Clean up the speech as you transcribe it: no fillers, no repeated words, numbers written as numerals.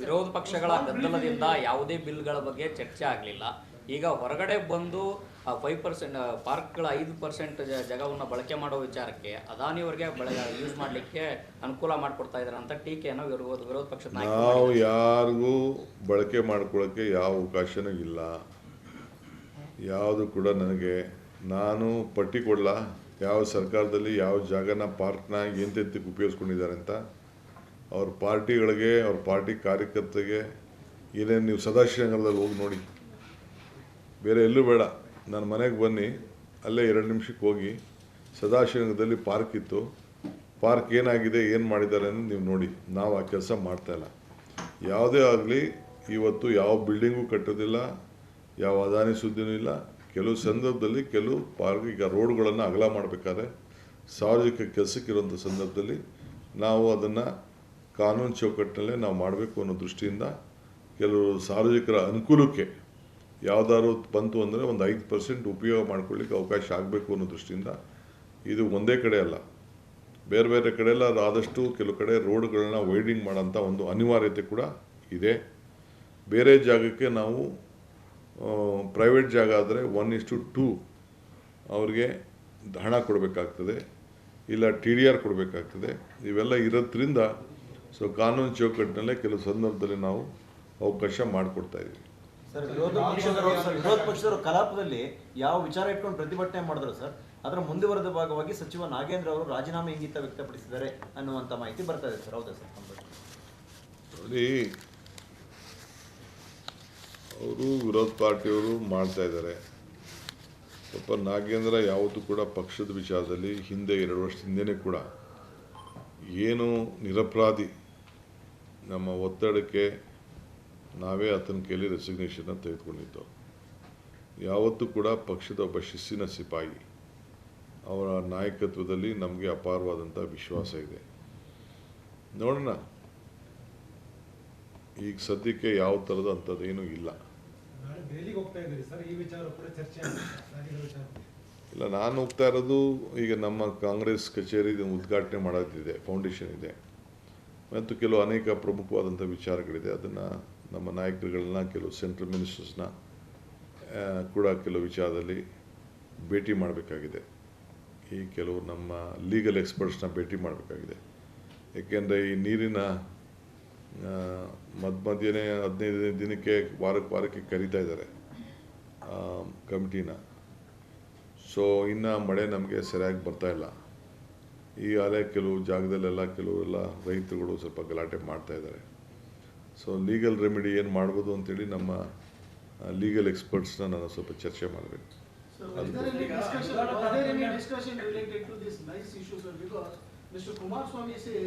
ವಿರೋಧ ಪಕ್ಷಗಳ ಗದ್ದಲದಿಂದ ಯಾವುದೇ ಬಿಲ್ಗಳ ಬಗ್ಗೆ ಚರ್ಚೆ ಆಗಲಿಲ್ಲ. ಈಗ ಹೊರಗಡೆ ಬಂದು 5% ಪಾರ್ಕ್ಗಳ 5% ಜಾಗವನ್ನು ಬಳಕೆ ಮಾಡೋ ವಿಚಾರಕ್ಕೆ ಅದಾನಿಯವರಿಗೆ ಯೂಸ್ ಮಾಡಲಿಕ್ಕೆ ಅನುಕೂಲ ಮಾಡಿಕೊಡ್ತಾ ಇದ್ದಾರೆ ಅಂತ ಟೀಕೆಯನ್ನು ವಿರೋಧ ಪಕ್ಷದ ನಾಯಕರು ನಾವು ಯಾರಿಗೂ ಬಳಕೆ ಮಾಡ್ಕೊಳ್ಳೋಕ್ಕೆ ಯಾವ ಅವಕಾಶನೂ ಇಲ್ಲ. ಯಾವುದು ಕೂಡ ನನಗೆ ನಾನು ಪಟ್ಟಿ ಕೊಡಲ್ಲ ಯಾವ ಸರ್ಕಾರದಲ್ಲಿ ಯಾವ ಜಾಗನ ಪಾರ್ಕ್ನ ಎಂತೆಂತಕ್ಕೆ ಉಪಯೋಗಿಸ್ಕೊಂಡಿದ್ದಾರೆ ಅಂತ. ಅವ್ರ ಪಾರ್ಟಿಗಳಿಗೆ ಅವ್ರ ಪಾರ್ಟಿ ಕಾರ್ಯಕರ್ತರಿಗೆ ಏನೇನು ನೀವು ಸದಾಶಿವನಗರದಲ್ಲಿ ಹೋಗಿ ನೋಡಿ, ಬೇರೆ ಎಲ್ಲೂ ಬೇಡ, ನನ್ನ ಮನೆಗೆ ಬನ್ನಿ, ಅಲ್ಲೇ 2 ನಿಮಿಷಕ್ಕೆ ಹೋಗಿ ಸದಾಶಿವನಗರದಲ್ಲಿ ಪಾರ್ಕ್ ಇತ್ತು, ಪಾರ್ಕ್ ಏನಾಗಿದೆ ಏನು ಮಾಡಿದ್ದಾರೆ ಅಂತ ನೀವು ನೋಡಿ. ನಾವು ಆ ಕೆಲಸ ಮಾಡ್ತಾಯಿಲ್ಲ. ಯಾವುದೇ ಆಗಲಿ ಇವತ್ತು ಯಾವ ಬಿಲ್ಡಿಂಗು ಕಟ್ಟೋದಿಲ್ಲ, ಯಾವ ಅದಾನಿ ಸುದ್ದಿನೂ ಇಲ್ಲ. ಕೆಲವು ಸಂದರ್ಭದಲ್ಲಿ ಕೆಲವು ಪಾರ್ಕ್ ಈಗ ರೋಡ್ಗಳನ್ನು ಅಗಲ ಮಾಡಬೇಕಾದ್ರೆ ಸಾರ್ವಜನಿಕ ಕೆಲಸಕ್ಕಿರುವಂಥ ಸಂದರ್ಭದಲ್ಲಿ ನಾವು ಅದನ್ನು ಕಾನೂನು ಚೌಕಟ್ಟಿನಲ್ಲೇ ನಾವು ಮಾಡಬೇಕು ಅನ್ನೋ ದೃಷ್ಟಿಯಿಂದ ಕೆಲವು ಸಾರ್ವಜನಿಕರ ಅನುಕೂಲಕ್ಕೆ ಯಾವುದಾದ್ರು ಬಂತು ಅಂದರೆ ಒಂದು 5% ಉಪಯೋಗ ಮಾಡ್ಕೊಳ್ಳಿಕ್ಕೆ ಅವಕಾಶ ಆಗಬೇಕು ಅನ್ನೋ ದೃಷ್ಟಿಯಿಂದ ಇದು ಒಂದೇ ಕಡೆ ಅಲ್ಲ, ಬೇರೆ ಬೇರೆ ಕಡೆ ಎಲ್ಲ ಆದಷ್ಟು ಕೆಲವು ಕಡೆ ರೋಡ್ಗಳನ್ನ ವೈಡಿಂಗ್ ಮಾಡೋಂಥ ಒಂದು ಅನಿವಾರ್ಯತೆ ಕೂಡ ಇದೆ. ಬೇರೆ ಜಾಗಕ್ಕೆ ನಾವು ಪ್ರೈವೇಟ್ ಜಾಗ ಆದರೆ 1:2 ಅವ್ರಿಗೆ ಹಣ ಕೊಡಬೇಕಾಗ್ತದೆ, ಇಲ್ಲ TDR ಕೊಡಬೇಕಾಗ್ತದೆ. ಇವೆಲ್ಲ ಇರೋದ್ರಿಂದ ಕಾನೂನು ಚೌಕಟ್ಟಿನಲ್ಲೇ ಕೆಲವು ಸಂದರ್ಭದಲ್ಲಿ ನಾವು ಅವಕಾಶ ಮಾಡಿಕೊಡ್ತಾ ಇದ್ದೀವಿ. ಸರ್, ವಿರೋಧ ಪಕ್ಷದವರು ಕಲಾಪದಲ್ಲಿ ಯಾವ ವಿಚಾರ ಇಟ್ಕೊಂಡು ಪ್ರತಿಭಟನೆ ಮಾಡಿದ್ರು ಸರ್, ಅದರ ಮುಂದುವರೆದ ಭಾಗವಾಗಿ ಸಚಿವ ನಾಗೇಂದ್ರ ಅವರು ರಾಜೀನಾಮೆ ಇಂಗಿತ ವ್ಯಕ್ತಪಡಿಸಿದ್ದಾರೆ ಅನ್ನುವಂಥ ಮಾಹಿತಿ ಬರ್ತಾ ಇದೆ ಸರ್. ಹೌದಾ ಸರ್? ನೋಡಿ, ಅವರು ವಿರೋಧ ಪಾರ್ಟಿಯವರು ಮಾಡ್ತಾ ಇದ್ದಾರೆ. ಸ್ವಲ್ಪ ನಾಗೇಂದ್ರ ಯಾವತ್ತೂ ಕೂಡ ಪಕ್ಷದ ವಿಚಾರದಲ್ಲಿ ಹಿಂದೆ 2 ವರ್ಷದ ಹಿಂದೆಯೇ ಕೂಡ ಏನು ನಿರಪರಾಧಿ ನಮ್ಮ ಒತ್ತಡಕ್ಕೆ ನಾವೇ ಆತನ ಕೈಲಿ ರೆಸಿಗ್ನೇಷನ್ನ ತೆಗೆದುಕೊಂಡಿದ್ದು. ಯಾವತ್ತೂ ಕೂಡ ಪಕ್ಷದ ಒಬ್ಬ ಶಿಸ್ತಿನ ಸಿಪಾಯಿ, ಅವರ ನಾಯಕತ್ವದಲ್ಲಿ ನಮಗೆ ಅಪಾರವಾದಂಥ ವಿಶ್ವಾಸ ಇದೆ. ನೋಡೋಣ, ಈಗ ಸದ್ಯಕ್ಕೆ ಯಾವ ಥರದ ಅಂಥದ್ದೇನೂ ಇಲ್ಲ. ಇಲ್ಲ, ನಾನು ಹೋಗ್ತಾ ಇರೋದು ಈಗ ನಮ್ಮ ಕಾಂಗ್ರೆಸ್ ಕಚೇರಿ ಉದ್ಘಾಟನೆ ಮಾಡೋದಿದೆ, ಫೌಂಡೇಶನ್ ಇದೆ, ಮತ್ತು ಕೆಲವು ಅನೇಕ ಪ್ರಮುಖವಾದಂಥ ವಿಚಾರಗಳಿದೆ. ಅದನ್ನು ನಮ್ಮ ನಾಯಕರುಗಳನ್ನ, ಕೆಲವು ಸೆಂಟ್ರಲ್ ಮಿನಿಸ್ಟರ್ಸ್ನ ಕೂಡ ಕೆಲವು ವಿಚಾರದಲ್ಲಿ ಭೇಟಿ ಮಾಡಬೇಕಾಗಿದೆ. ಈ ಕೆಲವು ನಮ್ಮ ಲೀಗಲ್ ಎಕ್ಸ್ಪರ್ಟ್ಸ್ನ ಭೇಟಿ ಮಾಡಬೇಕಾಗಿದೆ. ಏಕೆಂದರೆ ಈ ನೀರಿನ ಮಧ್ಯೆ 15 ದಿನಕ್ಕೆ ವಾರಕ್ಕೆ ಕರೀತಾ ಇದ್ದಾರೆ ಕಮಿಟಿನ. ಇನ್ನು ಮಳೆ ನಮಗೆ ಸರಿಯಾಗಿ ಬರ್ತಾಯಿಲ್ಲ. ಈ ಅಲೆ ಕೆಲವು ಜಾಗದಲ್ಲೆಲ್ಲ ಕೆಲವೆಲ್ಲ ರೈತರುಗಳು ಸ್ವಲ್ಪ ಗಲಾಟೆ ಮಾಡ್ತಾ ಇದ್ದಾರೆ. ಲೀಗಲ್ ರೆಮಿಡಿ ಏನು ಮಾಡ್ಬೋದು ಅಂತೇಳಿ ನಮ್ಮ ಲೀಗಲ್ ಎಕ್ಸ್ಪರ್ಟ್ಸ್ನ ನಾನು ಸ್ವಲ್ಪ ಚರ್ಚೆ ಮಾಡಬೇಕು.